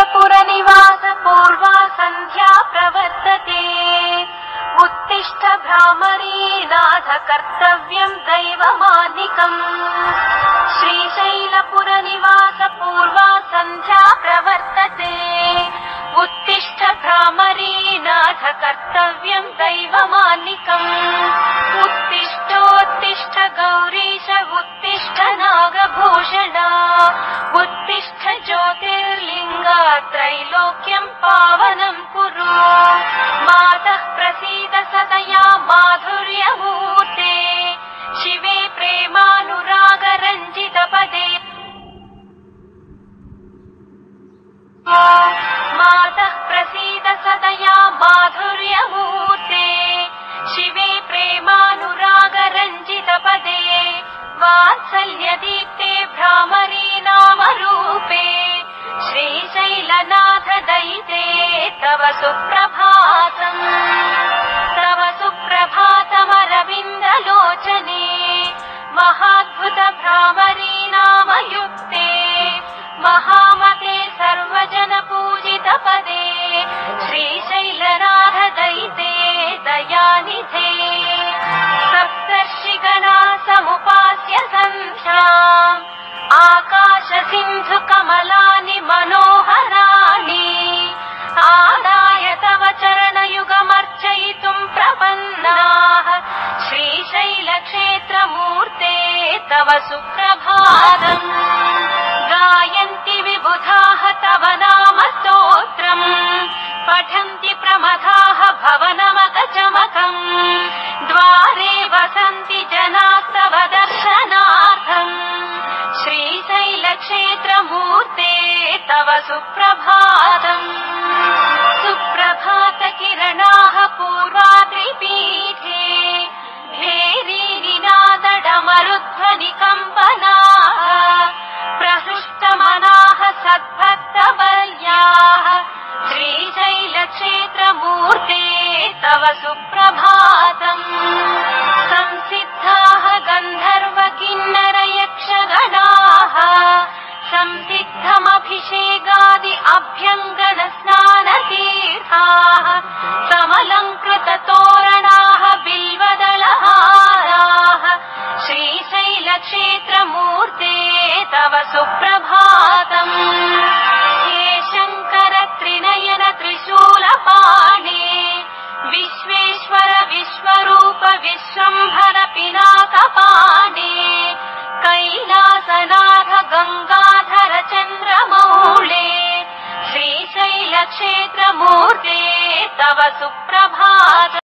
श्रीशैलपुरनिवास पूर्वा सन्ध्या प्रवर्तते। उत्तिष्ठ भ्रामरी नाथ कर्तव्यं दैवमानिकम्। श्रीशैलपुरनिवास पूर्वा सन्ध्या प्रवर्तते। उत्तिष्ठ भ्रामरी नाथ कर्तव्यं दैवमानिकम्। उत्तिष्ठोत्तिष्ठ गौरीश उत्तिष्ठ नागभूषण। उत्तिष्ठ ज्योतिर्लिङ्गा त्रैलोक्यं पावनं कुरु। मातः प्रसीद सदया माधुर्यमूर्ते। शिवे प्रेमानुरागरञ्जितपदे। मातः प्रसीद सदया माधुर्यमूर्ते। शिवे प्रेमानुरागरञ्जितपदे। वात्सल्यदीप्ते भ्रामरी नामरूपे। श्रीशैलनाथ दयिते तव सुप्रभातम्। तव सुप्रभातमरविन्दलोचने। महाद्भुत भ्रामरी नामयुक्ते। महामते सर्वजन पूजित पदे। श्रीशैलनाथ दयिते दयानिधे। सप्तर्षिगणा समुपास्य सन्ध्याम्। आकाश सिन्धु कमलानि मनोहराणि। आदाय तव चरणयुगमर्चयितुं प्रपन्नाः। श्रीशैलक्षेत्रमूर्ते तव सुप्रभातम्। गायन्ति विबुधाः तव नाम स्तोत्रम्। पठन्ति प्रमथाः भवनमगचमकम्। द्वारे वसन्ति जनास्तव दर्शनार्थम्। श्रीशैलक्षेत्रमूर्ते तव सुप्रभातम्। सुप्रभातकिरणाः पूर्वाद्रिपीठे। भेरीनिनादडमरुध्वनिकम्पनाः। प्रहृष्टमनाः सद्भक्तवल्याः। श्रीशैलक्षेत्रमूर्ते तव सुप्रभातम्। संसिद्धाः गन्धर्व किन्नर यक्षगणाः। संसिद्धमभिषेकादि अभ्यङ्गन स्नानतीर्थाः। समलङ्कृत तोरणाः बिल्वदलहाराः। श्रीशैलक्षेत्रमूर्ते तव सुप्रभातम्। हे शङ्कर त्रिनयन त्रिशूलपाणे। विश्वेश्वर विश्वरूप विश्वम्भर पिनाकपाणे। कैलासनाथ गंगाधर चन्द्रमौळे। श्रीशैलक्षेत्रमूर्ते तव सुप्रभातम्।